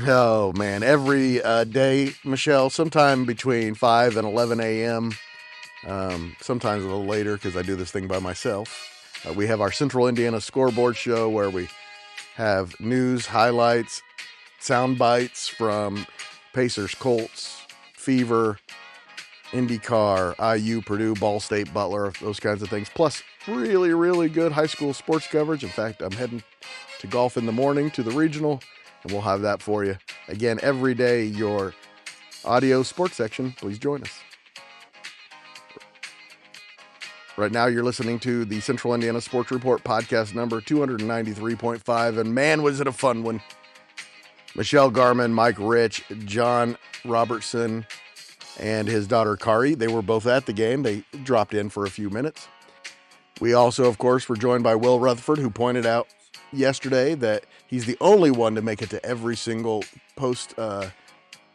Oh, man. Every day, Michelle, sometime between 5 and 11 a.m., sometimes a little later because I do this thing by myself. We have our Central Indiana Scoreboard Show where we have news, highlights, sound bites from Pacers, Colts, Fever, IndyCar, IU, Purdue, Ball State, Butler, those kinds of things. Plus, really, really good high school sports coverage. In fact, I'm heading to golf in the morning to the regional, and we'll have that for you. Again, every day, your audio sports section. Please join us. Right now, you're listening to the Central Indiana Sports Report podcast number 293.5, and man, was it a fun one. Michelle Garmon, Mike Rich, John Robertson, and his daughter Kairi, they were both at the game. They dropped in for a few minutes. We also, of course, were joined by Will Retherford, who pointed out yesterday that he's the only one to make it to every single Pacers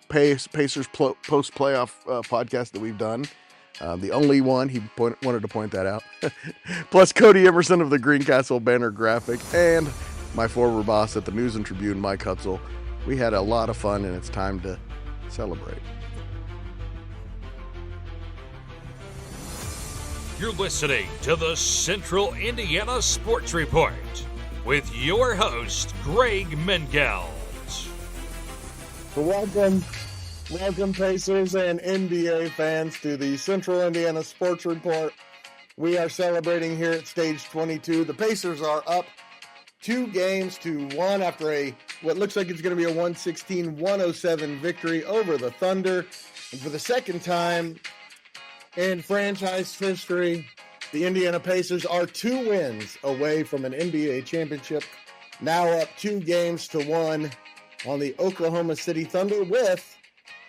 post-playoff podcast that we've done. The only one, he wanted to point that out. Plus Cody Emerson of the Greencastle Banner-Graphic and my former boss at the News and Tribune, Mike Hutsell. We had a lot of fun, and it's time to celebrate. You're listening to the Central Indiana Sports Report with your host, Greg Mengelt. Welcome Pacers and NBA fans to the Central Indiana Sports Report. We are celebrating here at Stage 22. The Pacers are up 2-1 after what looks like it's going to be a 116-107 victory over the Thunder. And for the second time in franchise history, the Indiana Pacers are 2 wins away from an NBA championship. Now up 2-1 on the Oklahoma City Thunder with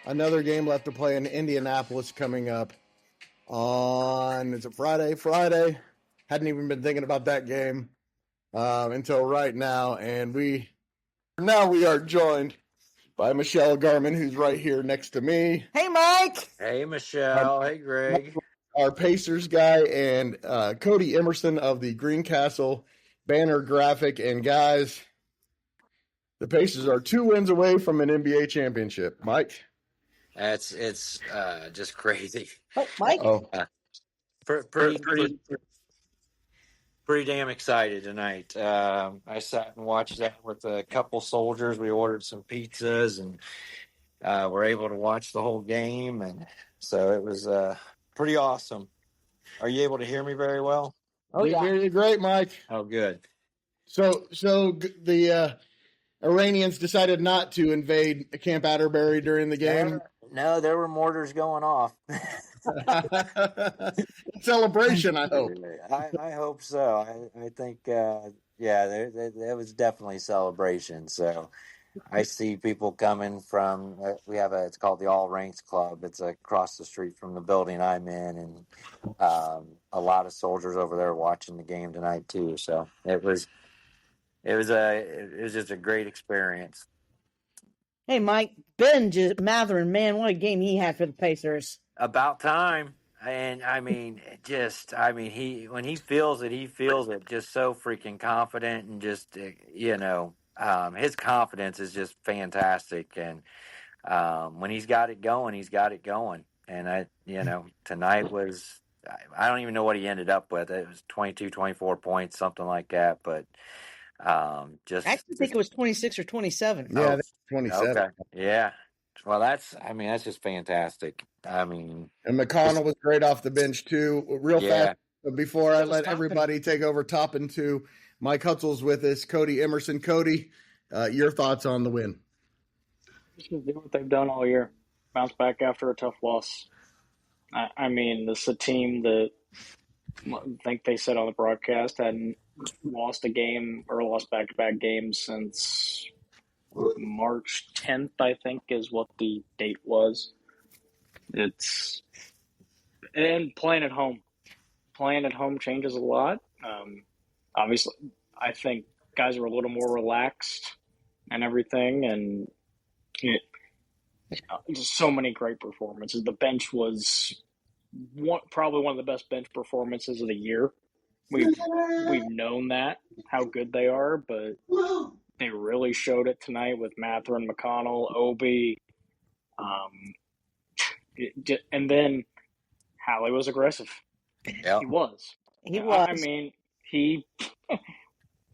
another game left to play in Indianapolis coming up on, is it Friday? Friday. Hadn't even been thinking about that game until right now. And we are joined by Michelle Garmon, who's right here next to me. Hey, Mike. Hey, Michelle. Hey, Greg. Our Pacers guy, and Cody Emerson of the Greencastle Banner-Graphic. And guys, the Pacers are 2 wins away from an NBA championship. Mike? It's just crazy. Oh, Mike. Pretty damn excited tonight. I sat and watched that with a couple soldiers. We ordered some pizzas and were able to watch the whole game, and so it was pretty awesome. Are you able to hear me very well? Oh, yeah. We hear you great, Mike. Oh, good. So the Iranians decided not to invade Camp Atterbury during the game? No, there were mortars going off. Celebration, I hope. I hope so. I think, there was definitely celebration. So I see people coming from, it's called the All Ranks Club. It's across the street from the building I'm in, and a lot of soldiers over there watching the game tonight too. So it was just a great experience. Hey, Mike. Ben Matherin, man, what a game he had for the Pacers. About time. And when he feels it just so freaking confident, and just, his confidence is just fantastic. And when he's got it going. And tonight was, I don't even know what he ended up with. It was 22, 24 points, something like that. But I actually think it was 26 or 27. Yeah, that's 27. Okay. Yeah. Well, that's just fantastic. And McConnell was great off the bench too. Real fast, before I let everybody take over topping two, Mike Hutsell's with us. Cody Emerson. Cody, your thoughts on the win? Just do what they've done all year. Bounce back after a tough loss. This is a team that I think they said on the broadcast hadn't lost a game or lost back-to-back games since March 10th, I think, is what the date was. And playing at home. Playing at home changes a lot. Obviously, I think guys are a little more relaxed and everything, and just so many great performances. The bench was probably one of the best bench performances of the year. We've known that, how good they are, but they really showed it tonight with Mathurin, McConnell, Obi. And then Hallie was aggressive. Yeah. He was. He was. I mean,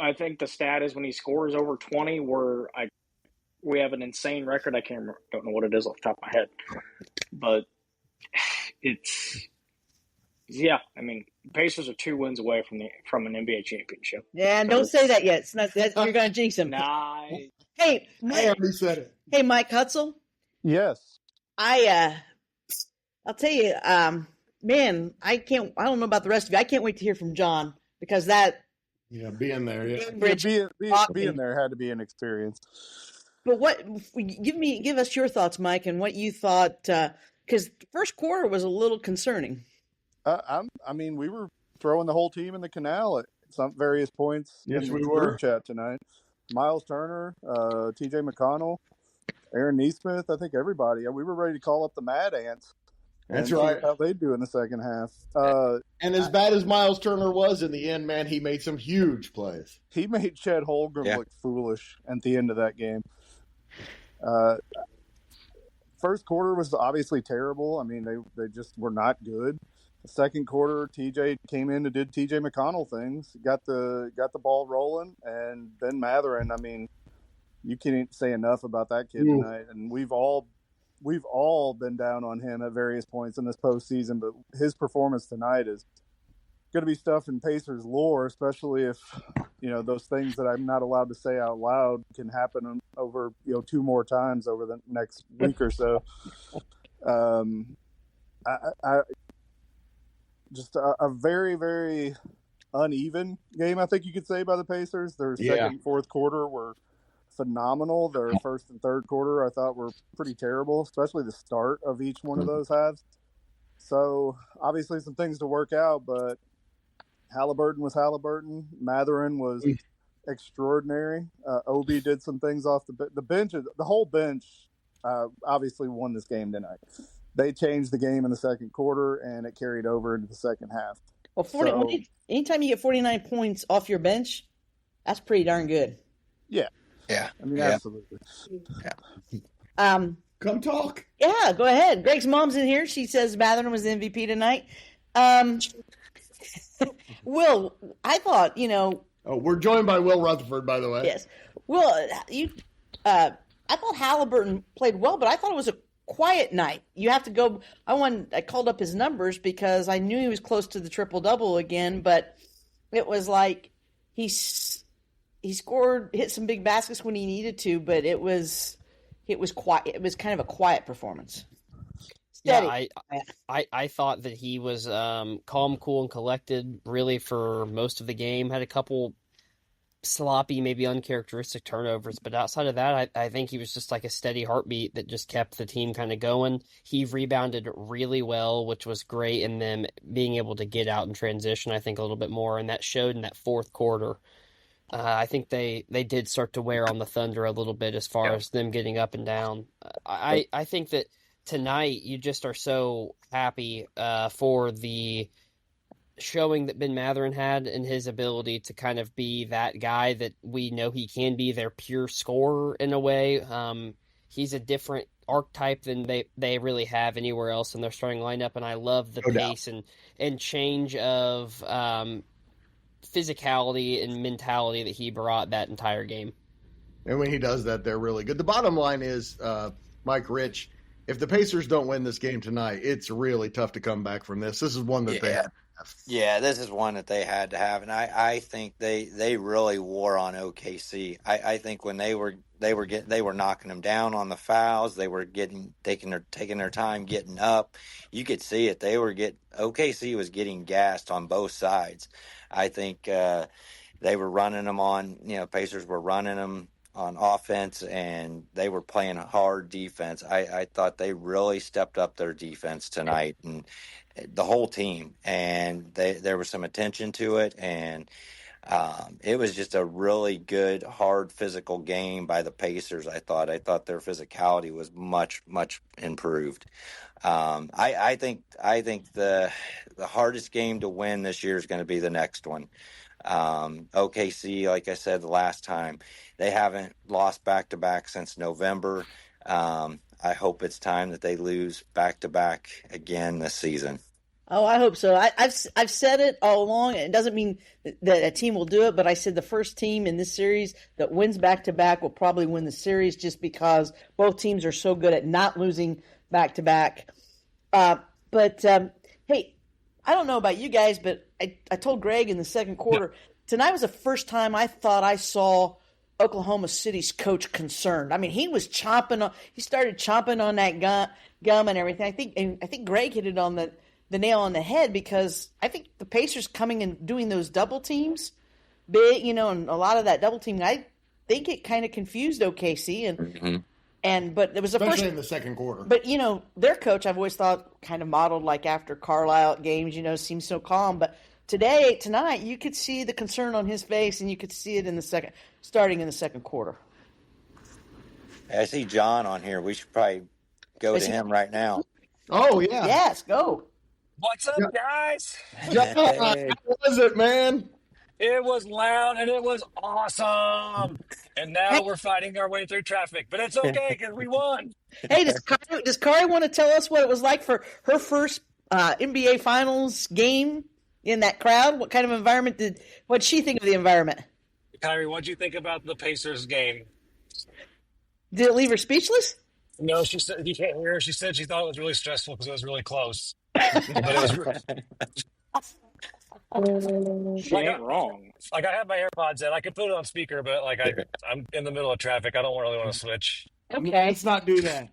I think the stat is when he scores over 20, we have an insane record. Don't know what it is off the top of my head, but yeah. I mean, Pacers are 2 wins away from an NBA championship. Yeah, and don't say that yet. It's not that you're going to jinx him. Nah. Hey, I Mike, already said it. hey, Mike Hutsell. Yes. I'll tell you, man, I don't know about the rest of you. I can't wait to hear from John because being there, yeah. Being there had to be an experience. But give us your thoughts, Mike, and what you thought, because the first quarter was a little concerning. We were throwing the whole team in the canal at some various points. Yes, in we the were. group chat tonight. Miles Turner, T.J. McConnell, Aaron Neesmith. I think everybody. We were ready to call up the Mad Ants. That's and right. See how they do in the second half. And as bad as Miles Turner was in the end, man, he made some huge plays. He made Chet Holmgren look foolish at the end of that game. First quarter was obviously terrible. I mean, they just were not good. The second quarter, TJ came in and did TJ McConnell things, got the ball rolling, and Ben Mathurin. I mean, you can't say enough about that kid tonight. And we've all been down on him at various points in this postseason, but his performance tonight is going to be stuff in Pacers lore, especially if those things that I'm not allowed to say out loud can happen over 2 more times over the next week or so. Just a very, very uneven game, I think you could say, by the Pacers. Their second and fourth quarter were phenomenal. Their first and third quarter, I thought, were pretty terrible, especially the start of each one of those halves. So, obviously, some things to work out, but Halliburton was Halliburton. Mathurin was extraordinary. Obi did some things off the bench. The whole bench obviously won this game tonight. They changed the game in the second quarter, and it carried over into the second half. Well, anytime you get 49 points off your bench, that's pretty darn good. Yeah. Yeah. I mean, absolutely. Yeah. Come talk. Yeah, go ahead. Greg's mom's in here. She says Mathurin was the MVP tonight. Will, I thought, we're joined by Will Retherford, by the way. Yes. Will, I thought Halliburton played well, but I thought it was a quiet night. You have to go. I called up his numbers because I knew he was close to the triple-double again, but it was like he scored, hit some big baskets when he needed to, but it was quiet. It was kind of a quiet performance. Steady. Yeah, I thought that he was calm, cool, and collected really for most of the game. Had a couple sloppy, maybe uncharacteristic turnovers, but outside of that, I think he was just like a steady heartbeat that just kept the team kind of going. He rebounded really well, which was great, and then being able to get out and transition, I think, a little bit more, and that showed in that fourth quarter. I think they did start to wear on the Thunder a little bit as far as them getting up and down. I think that tonight you just are so happy for the showing that Ben Mathurin had and his ability to kind of be that guy that we know he can be, their pure scorer in a way. He's a different archetype than they really have anywhere else in their starting lineup, and I love the pace and change of physicality and mentality that he brought that entire game. And when he does that, they're really good. The bottom line is, Mike Rich, if the Pacers don't win this game tonight, it's really tough to come back from this. This is one that they have. Yeah, this is one that they had to have, and I think they really wore on OKC. I think when they were knocking them down on the fouls, they were taking their time getting up. You could see it. OKC was getting gassed on both sides. I think they were running them on. Pacers were running them on offense, and they were playing hard defense. I thought they really stepped up their defense tonight, and the whole team, and there was some attention to it, and it was just a really good, hard, physical game by the Pacers. I thought their physicality was much, much improved. I think the hardest game to win this year is going to be the next one. OKC, like I said the last time, they haven't lost back-to-back since November. I hope it's time that they lose back-to-back again this season. Oh, I hope so. I've said it all along. It doesn't mean that a team will do it, but I said the first team in this series that wins back to back will probably win the series, just because both teams are so good at not losing back to back. Hey, I don't know about you guys, but I told Greg in the second quarter, tonight was the first time I thought I saw Oklahoma City's coach concerned. I mean, he started chomping on that gum and everything. I think Greg hit it on the nail on the head, because I think the Pacers coming and doing those double teams, big, and a lot of that double team, I think it kind of confused OKC, but it was the especially first in the second quarter. But their coach, I've always thought, kind of modeled like after Carlisle games, seems so calm. But tonight, you could see the concern on his face, and you could see it starting in the second quarter. I see John on here. We should probably go to him right now. Oh yeah, yes, go. What's up, guys? John, how was it, man? It was loud and it was awesome. And now we're fighting our way through traffic, but it's okay because we won. Hey, does Kairi want to tell us what it was like for her first NBA Finals game in that crowd? What kind of environment what did she think of the environment? Kairi, what'd you think about the Pacers game? Did it leave her speechless? No, she said, you can't hear her. She said she thought it was really stressful because it was really close. But it was She ain't wrong. Like, I have my AirPods in. I could put it on speaker, but I'm in the middle of traffic. I don't really want to switch. Okay, let's not do that.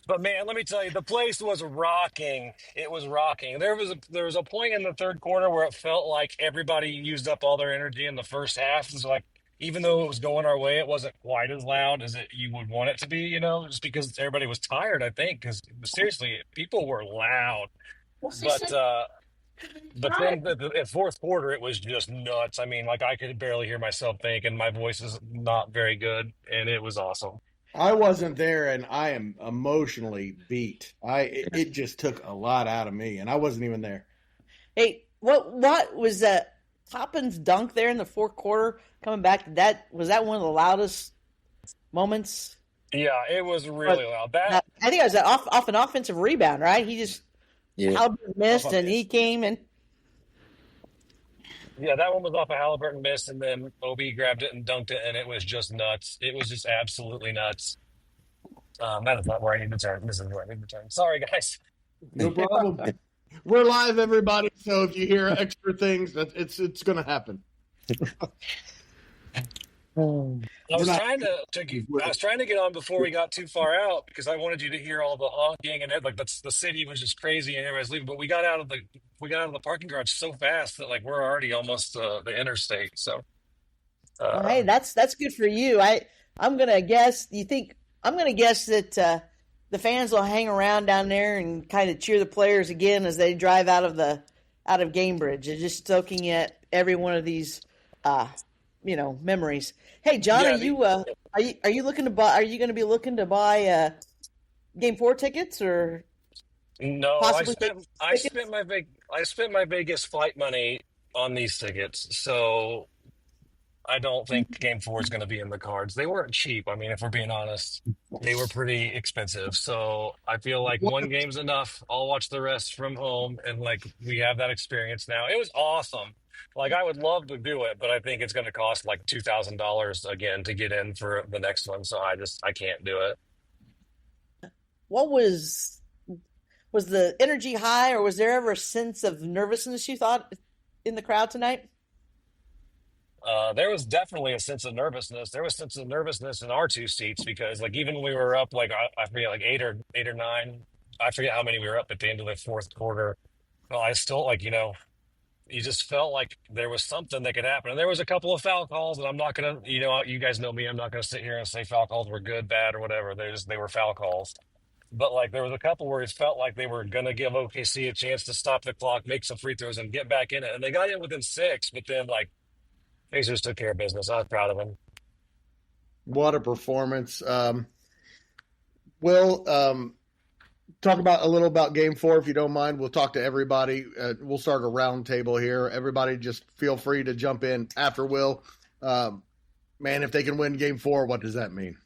But man, let me tell you, the place was rocking. It was rocking. There was a point in the third quarter where it felt like everybody used up all their energy in the first half. It's like, even though it was going our way, it wasn't quite as loud as you would want it to be, just because everybody was tired, I think, because seriously, people were loud. But then at fourth quarter, it was just nuts. I mean, like, I could barely hear myself think, and my voice is not very good, and it was awesome. I wasn't there, and I am emotionally beat. It just took a lot out of me, and I wasn't even there. Hey, what was that Toppin's dunk there in the fourth quarter coming back? Was that one of the loudest moments? Yeah, it was really loud. I think it was off an offensive rebound, right? He just Halliburton missed, and he came and. Yeah, that one was off a Halliburton miss, and then Obi grabbed it and dunked it, and it was just nuts. It was just absolutely nuts. That is not where I need to turn. This is where I need to turn. Sorry, guys. No problem. We're live, everybody. So if you hear extra things, it's going to happen. I was trying to get on before we got too far out because I wanted you to hear all the honking and the city was just crazy and everybody's leaving. But we got out of the parking garage so fast that we're already almost the interstate. So, hey, that's good for you. I'm gonna guess. I'm gonna guess that the fans will hang around down there and kind of cheer the players again as they drive out of Gamebridge. They're just soaking at every one of these. Memories. Hey, John, are you looking to buy? Are you going to be looking to buy Game 4 tickets or? No, I spent my Vegas flight money on these tickets, so I don't think Game 4 is going to be in the cards. They weren't cheap. I mean, if we're being honest, they were pretty expensive. So I feel like one game's enough. I'll watch the rest from home, and we have that experience now. It was awesome. I would love to do it, but I think it's going to cost $2,000 again to get in for the next one. So I can't do it. What was the energy high, or was there ever a sense of nervousness you thought in the crowd tonight? There was definitely a sense of nervousness. There was a sense of nervousness in our two seats because even when we were up, I forget, eight or nine, I forget how many we were up at the end of the fourth quarter. Well, I still you just felt like there was something that could happen. And there was a couple of foul calls, and I'm not going to, you guys know me, I'm not going to sit here and say foul calls were good, bad, or whatever. They were foul calls. But there was a couple where it felt like they were going to give OKC a chance to stop the clock, make some free throws, and get back in it. And they got in within 6, but then Pacers took care of business. I was proud of them. What a performance. Will, talk about a little about Game 4, if you don't mind. We'll talk to everybody. We'll start a round table here. Everybody, just feel free to jump in after Will. Man, if they can win Game 4, what does that mean?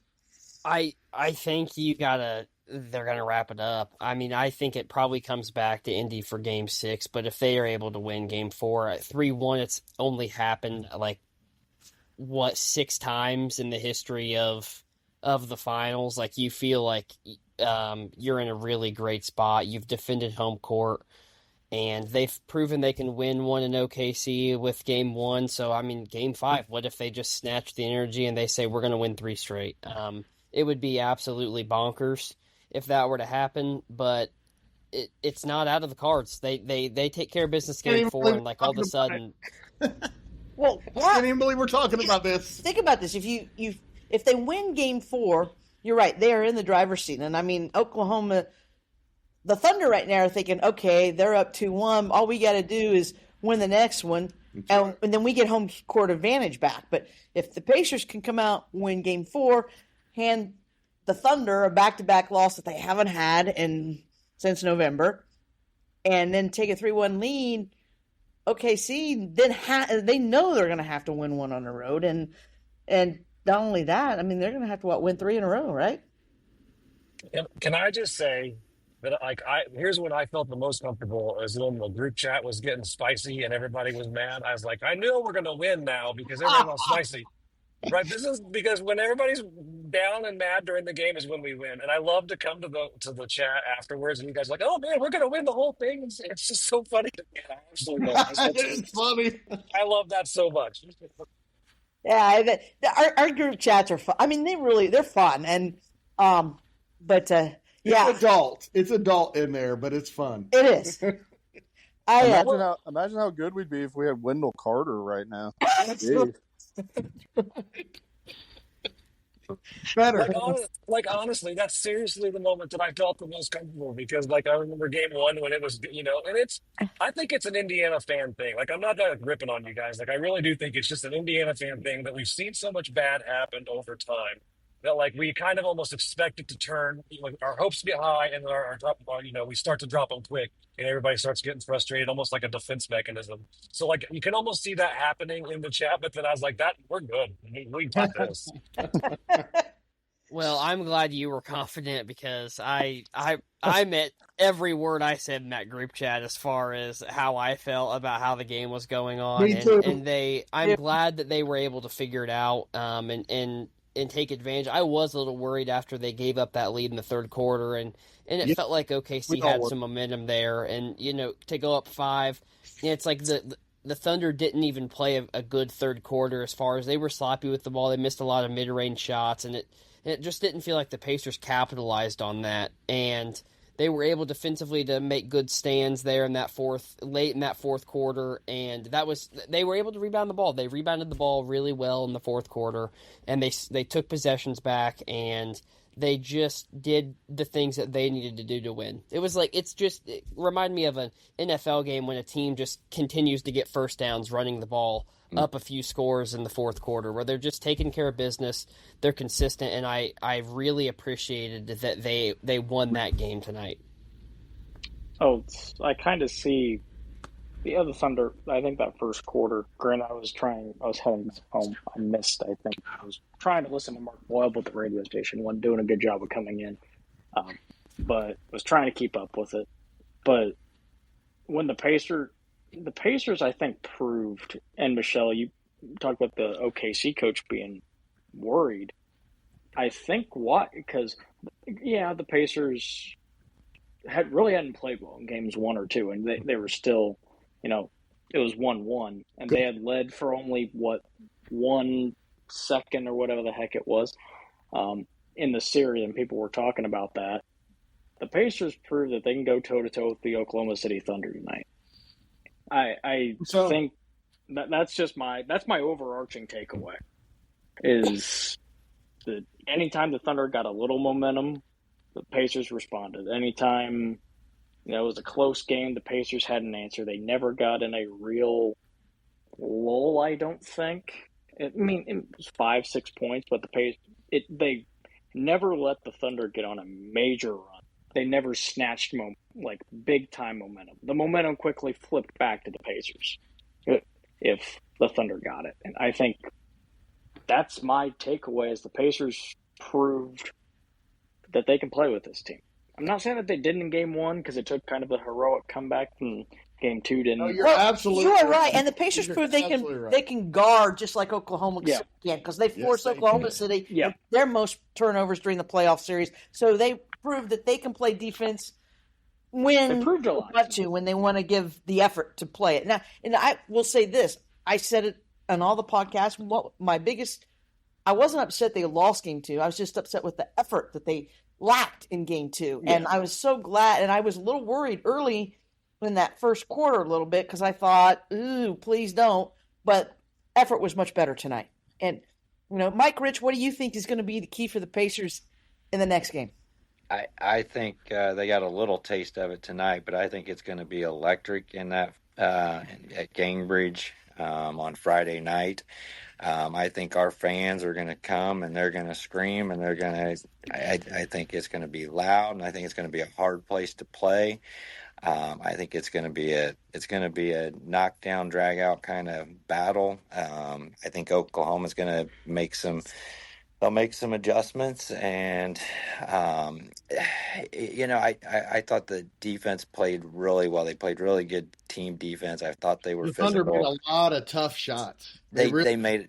I think they're gonna wrap it up. I mean, I think it probably comes back to Indy for Game 6, but if they are able to win Game 4 at 3-1, it's only happened like 6 times in the history of the finals. Like, you feel like you're in a really great spot. You've defended home court, and they've proven they can win one in OKC with Game 1. So, I mean, Game 5, what if they just snatch the energy and they say, we're going to win 3 straight? It would be absolutely bonkers if that were to happen, but it's not out of the cards. They take care of business Game 4, and like all of a sudden... Well, I can't even believe we're talking about this. Think about this. If they win Game 4, you're right. They are in the driver's seat. And I mean, Oklahoma, the Thunder right now are thinking, okay, they're up 2-1. All we got to do is win the next one, and then we get home court advantage back. But if the Pacers can come out, win Game 4, hand the Thunder a back-to-back loss that they haven't had since November, and then take a 3-1 lead, OKC, then they know they're going to have to win one on the road, and not only that, I mean, they're going to have to win 3 in a row, right? Can I just say that, like, here's when I felt the most comfortable, is when the group chat was getting spicy and everybody was mad. I was like, I knew we're going to win now because everybody was spicy. Right, this is because when everybody's down and mad during the game is when we win, and I love to come to the chat afterwards, and you guys are like, "Oh man, we're gonna win the whole thing!" It's just so funny to me. I absolutely love it. It's funny. I love that so much. Yeah, our group chats are fun. I mean, they're fun, and but yeah, It's adult in there, but it's fun. It is. Imagine how good we'd be if we had Wendell Carter right now. Better. Honestly, that's seriously the moment that I felt the most comfortable, because like I remember Game 1 when it was, and I think it's an Indiana fan thing. Like, I'm not like ripping on you guys. Like, I really do think it's just an Indiana fan thing that we've seen so much bad happen over time that like we kind of almost expect it to turn. Like, our hopes get high, and then we start to drop them quick, and everybody starts getting frustrated, almost like a defense mechanism. So like you can almost see that happening in the chat. But then I was like, we're good. We got this. Well, I'm glad you were confident, because I meant every word I said in that group chat as far as how I felt about how the game was going on. Me too. And I'm glad that they were able to figure it out and take advantage. I was a little worried after they gave up that lead in the third quarter, and it felt like OKC had some momentum there, and to go up 5, it's like the Thunder didn't even play a good third quarter, as far as they were sloppy with the ball. They missed a lot of mid-range shots, and it just didn't feel like the Pacers capitalized on that, and they were able defensively to make good stands there late in that fourth quarter, and they were able to rebound the ball. They rebounded the ball really well in the fourth quarter, and they took possessions back, and they just did the things that they needed to do to win. It was like, it reminded me of an NFL game when a team just continues to get first downs running the ball up a few scores in the fourth quarter, where they're just taking care of business. They're consistent, and I really appreciated that they won that game tonight. Oh, I kind of see the other Thunder. I think that first quarter, granted, I was heading home. I missed, I think. I was trying to listen to Mark Boyle, but the radio station wasn't doing a good job of coming in. But was trying to keep up with it. But when the Pacers, I think, proved, and Michelle, you talked about the OKC coach being worried. I think because the Pacers hadn't played well in games 1 or 2, and they were still, it was 1-1, and they had led for only 1 second or whatever the heck it was in the series, and people were talking about that. The Pacers proved that they can go toe-to-toe with the Oklahoma City Thunder tonight. I think that's my overarching takeaway, is that anytime the Thunder got a little momentum, the Pacers responded. Anytime it was a close game, the Pacers had an answer. They never got in a real lull, I don't think. It was 5-6 points, but they never let the Thunder get on a major run. they never snatched big time momentum. The momentum quickly flipped back to the Pacers if the Thunder got it. And I think that's my takeaway is the Pacers proved that they can play with this team. I'm not saying that they didn't in game one because it took kind of a heroic comeback and game two didn't. No, you're absolutely you are right. And the Pacers proved they can guard just like Oklahoma City can because they forced Oklahoma City their most turnovers during the playoff series. So they proved that they can play defense when they want to give the effort to play it. Now, and I will say this. I said it on all the podcasts. I wasn't upset they lost game two. I was just upset with the effort that they lacked in game two. Yeah. And I was so glad, and I was a little worried early in that first quarter a little bit because I thought, ooh, please don't. But effort was much better tonight. And, Mike Rich, what do you think is going to be the key for the Pacers in the next game? I think they got a little taste of it tonight, but I think it's going to be electric in that at Gainbridge on Friday night. I think our fans are going to come and they're going to scream and they're going to. I think it's going to be loud and I think it's going to be a hard place to play. I think it's going to be a knockdown, drag out kind of battle. I think Oklahoma's going to make some adjustments, and I thought the defense played really well. They played really good team defense. I thought they were physical. Thunder made a lot of tough shots. They made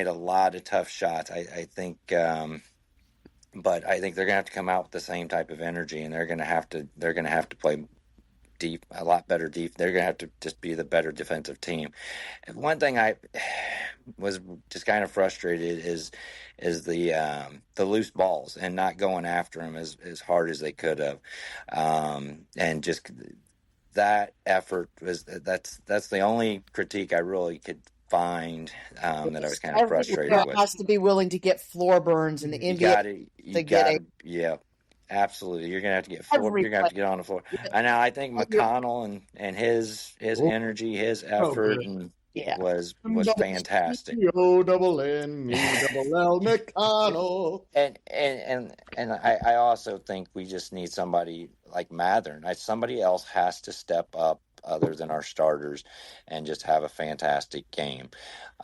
a lot of tough shots. I think, but I think they're gonna have to come out with the same type of energy, and they're gonna have to play deep, a lot better deep. They're gonna have to just be the better defensive team. And one thing I was just kind of frustrated is the loose balls and not going after them as hard as they could have, and just that effort that's the only critique I really could find that I was kind of frustrated with. Has to be willing to get floor burns in the NBA. Yeah. Absolutely, you're gonna have to get floor. You're gonna have to get on the floor. I think McConnell and his energy, his effort, was fantastic. O-double-N-E-double-L McConnell. And I also think we just need somebody like Mathern. Somebody else has to step up other than our starters and just have a fantastic game.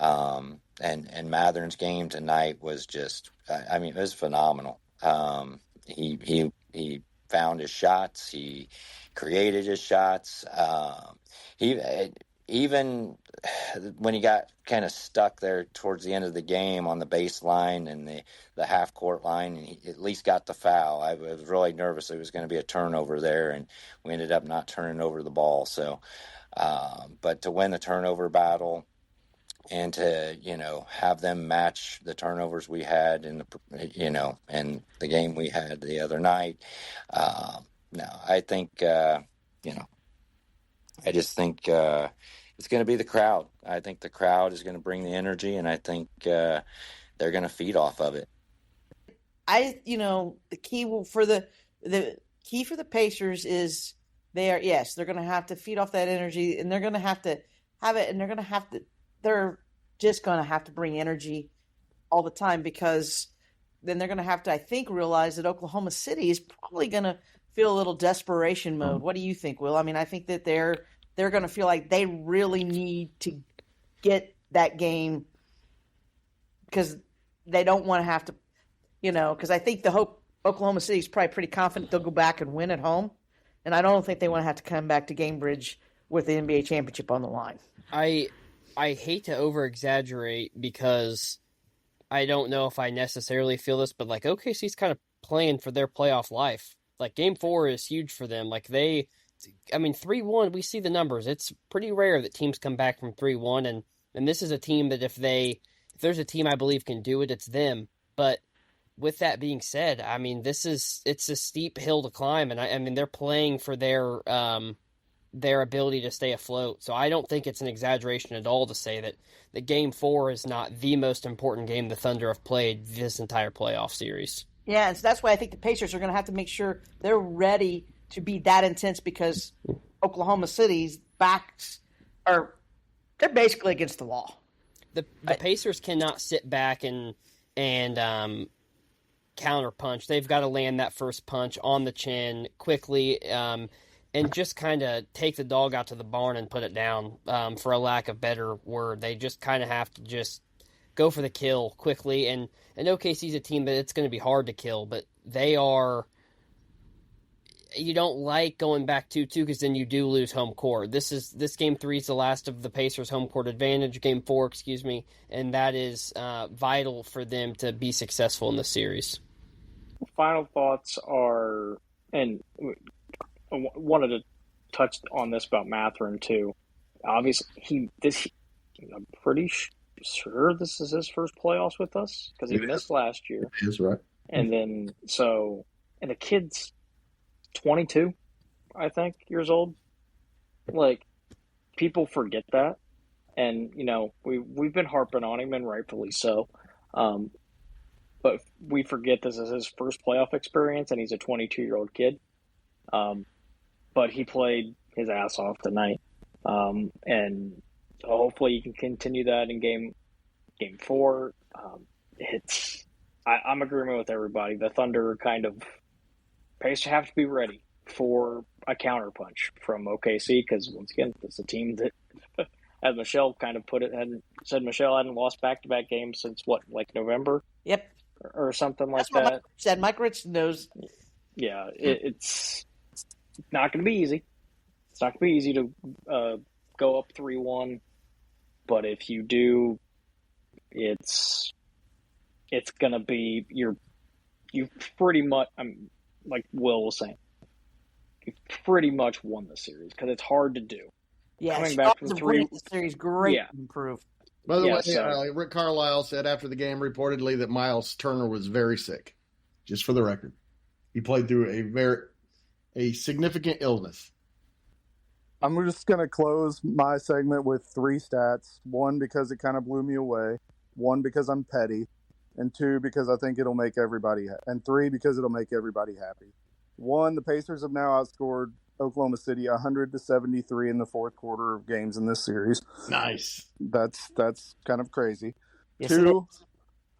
And Mathern's game tonight was just, it was phenomenal. He found his shots. He created his shots. Even when he got kind of stuck there towards the end of the game on the baseline and the half court line, and he at least got the foul. I was really nervous it was going to be a turnover there, and we ended up not turning over the ball. So, but to win the turnover battle and to have them match the turnovers we had in and the game we had the other night. I think I just think it's going to be the crowd. I think the crowd is going to bring the energy, and I think they're going to feed off of it. The key for the key for the Pacers is they're going to have to feed off that energy, and they're going to have to have it, and they're just going to have to bring energy all the time, because then they're going to have to, I think, realize that Oklahoma City is probably going to feel a little desperation mode. What do you think, Will? I think that they're going to feel like they really need to get that game because they don't want to have to, because I think Oklahoma City is probably pretty confident they'll go back and win at home. And I don't think they want to have to come back to Gainbridge with the NBA championship on the line. I hate to over-exaggerate because I don't know if I necessarily feel this, but OKC's kind of playing for their playoff life. Game 4 is huge for them. 3-1, we see the numbers. It's pretty rare that teams come back from 3-1, and this is a team that if there's a team I believe can do it, it's them. But with that being said, it's a steep hill to climb, and they're playing for their ability to stay afloat. So I don't think it's an exaggeration at all to say that Game 4 is not the most important game the Thunder have played this entire playoff series. Yeah, and so that's why I think the Pacers are going to have to make sure they're ready to be that intense, because Oklahoma City's backs they're basically against the wall. The Pacers cannot sit back and counterpunch. They've got to land that first punch on the chin quickly, and just kind of take the dog out to the barn and put it down, for a lack of better word. They just kind of have to just go for the kill quickly. And OKC's a team that it's going to be hard to kill, but they are... You don't like going back 2-2 because then you do lose home court. This game 3 is the last of the Pacers' home court advantage, game 4, excuse me, and that is vital for them to be successful in this series. Final thoughts are, and I wanted to touch on this about Mathurin too. Obviously, I'm pretty sure this is his first playoffs with us because he missed last year. That's right. And then and the kid's 22, I think, years old. Like, people forget that, and we've been harping on him, and rightfully so. But we forget this is his first playoff experience, and he's a 22-year-old kid. But he played his ass off tonight, and so hopefully he can continue that in game 4. I'm agreeing with everybody. The Thunder Pacers have to be ready for a counterpunch from OKC because, once again, it's a team that, as Michelle kind of put it, Michelle hadn't lost back-to-back games since, November? Yep. Or something like That's what that. Mike said. Mike Rich knows. Yeah, it's not going to be easy. It's not going to be easy to go up 3-1, but if you do, it's going to be you pretty much. Like Will was saying, you pretty much won the series because it's hard to do. Yeah, coming back from 3 the series, great improved. By the way, Rick Carlisle said after the game reportedly that Miles Turner was very sick. Just for the record, he played through a significant illness. I'm just going to close my segment with 3 stats. 1, because it kind of blew me away. 1, because I'm petty. And 2, because I think it'll make everybody and 3, because it'll make everybody happy. 1, the Pacers have now outscored Oklahoma City 100-73 in the fourth quarter of games in this series. Nice. That's kind of crazy. Yes,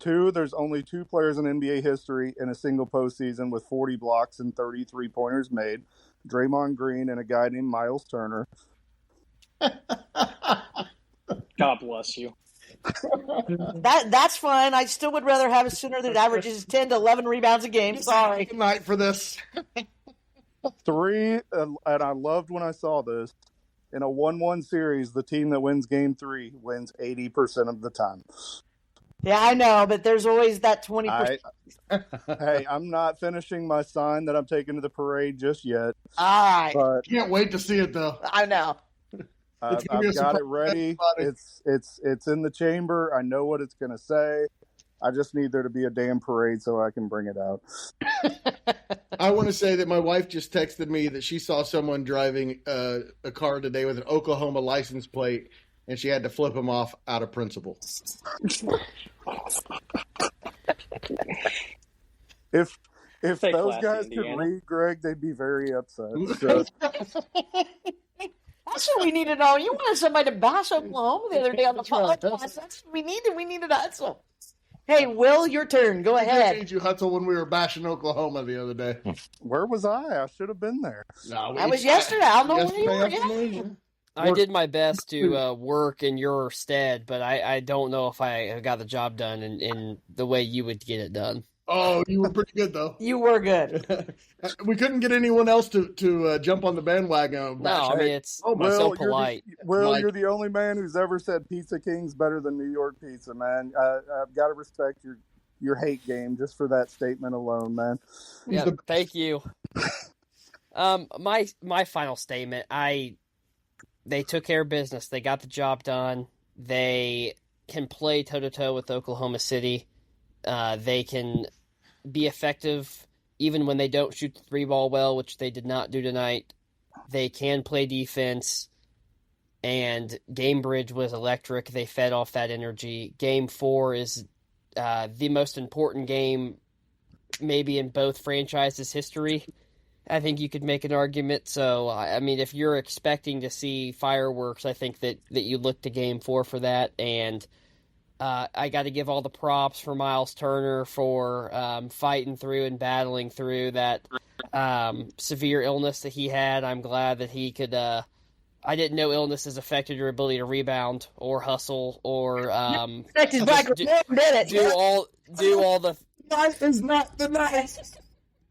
2, there's only 2 players in NBA history in a single postseason with 40 blocks and 33 pointers made. Draymond Green and a guy named Miles Turner. God bless you. That's fine. I still would rather have a center that averages 10 to 11 rebounds a game. Sorry. Good night for this. 3, and I loved when I saw this. In a 1-1 series, the team that wins game 3 wins 80% of the time. Yeah, I know, but there's always that 20%. Hey, I'm not finishing my sign that I'm taking to the parade just yet. All right. But Can't wait to see it, though. I know. I've got it ready. It's in the chamber. I know what it's going to say. I just need there to be a damn parade so I can bring it out. I want to say that my wife just texted me that she saw someone driving a car today with an Oklahoma license plate, and she had to flip him off out of principle. If Stay those classy, guys Indiana. could read, Greg, they'd be very upset. So, That's what we needed on. You wanted somebody to bash Oklahoma the other day on the podcast. That's what we needed. We needed Hutsell. Hey, Will, your turn. Go I ahead. did you, Hutsell, when we were bashing Oklahoma the other day. where was I? I should have been there. No, That was yesterday. I don't know where you were. afternoon. Yeah. I did my best to work in your stead, but I don't know if I got the job done in the way you would get it done. Oh, you were pretty good, though. You were good. We couldn't get anyone else to jump on the bandwagon. No, I mean, it's Oh, my- so Will, polite. Mike. you're the only man who's ever said Pizza King's better than New York pizza, man. I've got to respect your hate game just for that statement alone, man. Yeah, thank you. My final statement, they took care of business. They got the job done. They can play toe-to-toe with Oklahoma City. They can be effective even when they don't shoot the 3-ball well, which they did not do tonight. They can play defense, and Gamebridge was electric. They fed off that energy. Game 4 is the most important game maybe in both franchises' history. I think you could make an argument. So, I mean, if you're expecting to see fireworks, I think that you look to Game 4 for that. And I got to give all the props for Miles Turner for fighting through and battling through that severe illness that he had. I'm glad that he could. I didn't know illnesses affected your ability to rebound or hustle or Affected by just do all the Life is not the night.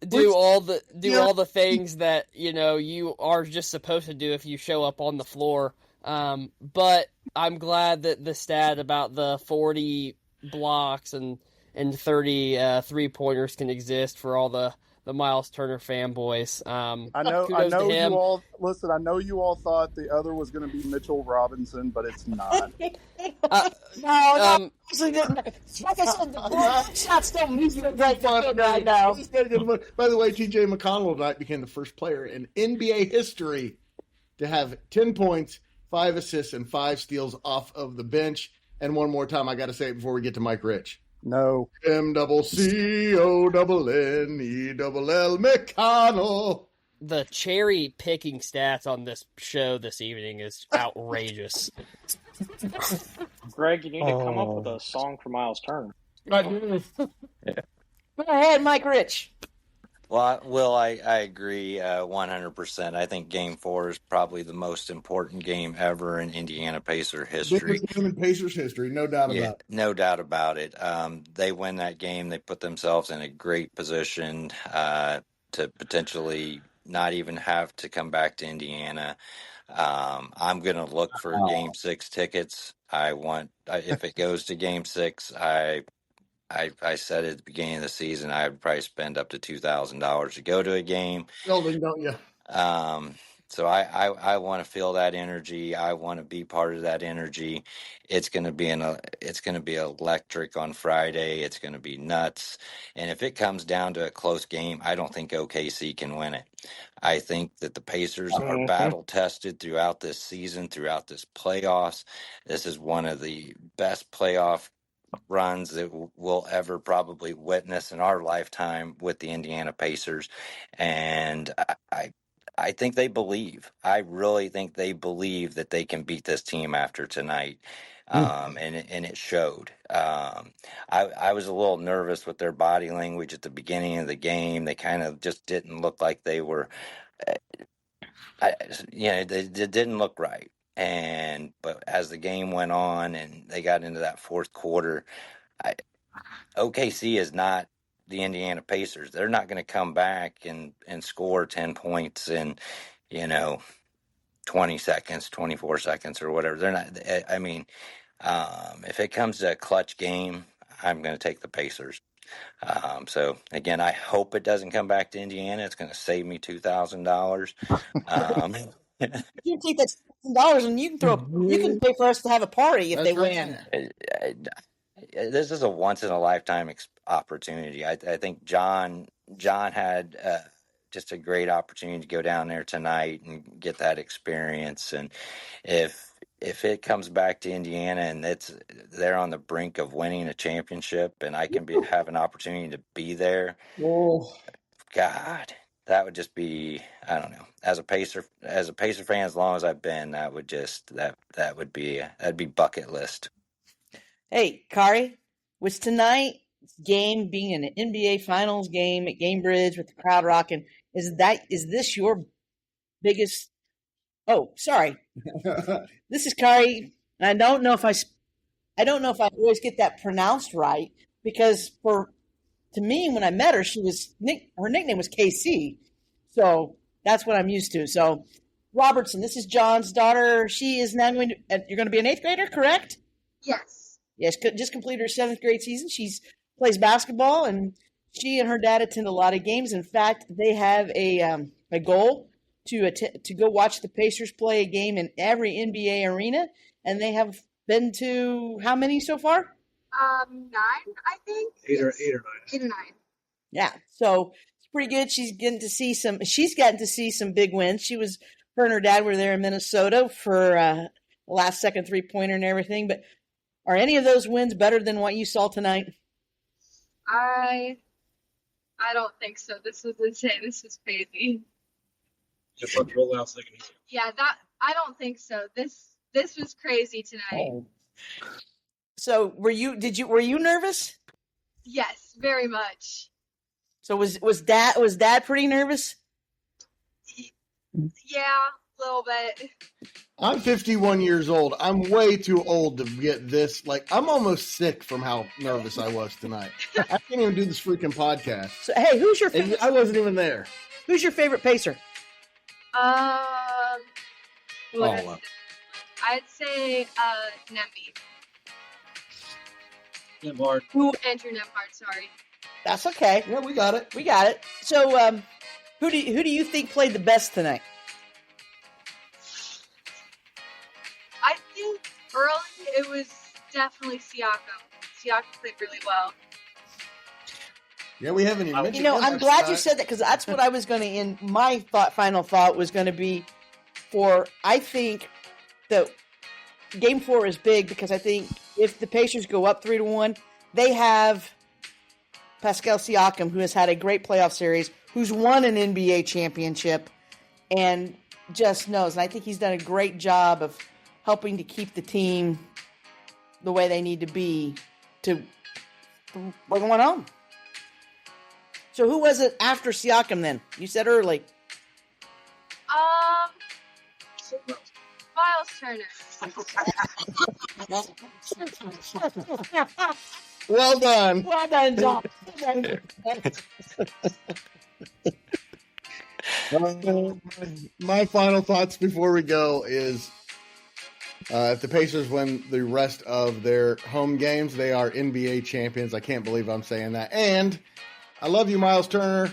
do all the things that you are just supposed to do if you show up on the floor. But I'm glad that the stat about the 40 blocks and 30 3-pointers can exist for all the Miles Turner fanboys. I know kudos to him. you all listen. I know you all thought the other was going to be Mitchell Robinson, but it's not. No, actually didn't. Like I said, the shots don't move right now. By the way, T.J. McConnell tonight became the first player in NBA history to have 10 points, 5 assists, and 5 steals off of the bench. And one more time, I got to say it before we get to Mike Rich. No. MCCONNELL McConnell. The cherry picking stats on this show this evening is outrageous. Greg, you need to come up with a song for Miles Turner. Go ahead, Mike Rich. Well, I agree 100%. I think Game 4 is probably the most important game ever in Indiana Pacer history. Biggest game in Pacers history, no doubt about it. No doubt about it. They win that game. They put themselves in a great position to potentially not even have to come back to Indiana. I'm going to look for Game 6 tickets. If it goes to Game 6, I said at the beginning of the season I would probably spend up to $2,000 to go to a game. Building, don't you? So I want to feel that energy. I want to be part of that energy. It's going to be electric on Friday. It's going to be nuts. And if it comes down to a close game, I don't think OKC can win it. I think that the Pacers are battle tested throughout this season, throughout this playoffs. This is one of the best playoff runs that we'll ever probably witness in our lifetime with the Indiana Pacers. And I think they believe. I really think they believe that they can beat this team after tonight. And it showed. I was a little nervous with their body language at the beginning of the game. They kind of just didn't look like they were, they didn't look right. But as the game went on and they got into that fourth quarter, OKC is not the Indiana Pacers. They're not going to come back and score 10 points in, 20 seconds, 24 seconds or whatever. They're not. I mean, if it comes to a clutch game, I'm going to take the Pacers. So again, I hope it doesn't come back to Indiana. It's going to save me $2,000. You can take that $1,000 and you can pay for us to have a party if they win. This is a once in a lifetime opportunity. I think John had just a great opportunity to go down there tonight and get that experience. And if it comes back to Indiana and they're on the brink of winning a championship, and I can have an opportunity to be there, God, that would just be, I don't know. As a Pacer fan, as long as I've been, that'd be bucket list. Hey, Kairi, was tonight's game being an NBA Finals game at Gamebridge with the crowd rocking? Is this your biggest? Oh, sorry. This is Kairi, and I don't know if I always get that pronounced right, because to me, when I met her, her nickname was KC, so that's what I'm used to. So, Robertson, this is John's daughter. She is now you're going to be an 8th grader, correct? Yes. Yes, just completed her 7th grade season. She plays basketball, and she and her dad attend a lot of games. In fact, they have a goal to go watch the Pacers play a game in every NBA arena, and they have been to how many so far? 9, I think. 8 or 9. 8 or 9. Yeah, so it's pretty good. She's gotten to see some big wins. Her and her dad were there in Minnesota for the last second 3-pointer and everything. But are any of those wins better than what you saw tonight? I don't think so. This was insane. This was crazy. Just let's roll out so they can hear. Yeah, I don't think so. This was crazy tonight. Oh. So were you nervous? Yes, very much. So was dad pretty nervous? Yeah, a little bit. I'm 51 years old. I'm way too old to get this. Like, I'm almost sick from how nervous I was tonight. I can't even do this freaking podcast. So hey, who's your And favorite? I wasn't even there. Who's your favorite Pacer? I'd say Nemby. Nemhard. Andrew Nemhard, sorry. That's okay. Yeah, we got it. We got it. So who do you think played the best tonight? I think early it was definitely Siakam. Siakam played really well. Yeah, we haven't even mentioned. You know, I'm glad you said that because that's what I was going to end. My final thought was going to be for. I think that Game 4 is big because I think if the Pacers go up 3-1, they have Pascal Siakam, who has had a great playoff series, who's won an NBA championship, and just knows. And I think he's done a great job of helping to keep the team the way they need to be to we're going on. So who was it after Siakam then? You said early. Miles Turner. Well done. Well done, John. My final thoughts before we go is if the Pacers win the rest of their home games, they are NBA champions. I can't believe I'm saying that. And I love you, Miles Turner.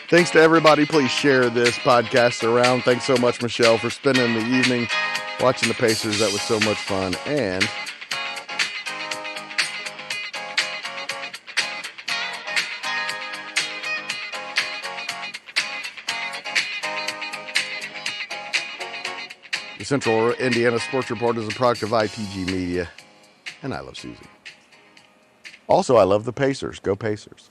Thanks to everybody. Please share this podcast around. Thanks so much, Michelle, for spending the evening watching the Pacers. That was so much fun. And the Central Indiana Sports Report is a product of ITG Media. And I love Susie. Also, I love the Pacers. Go Pacers.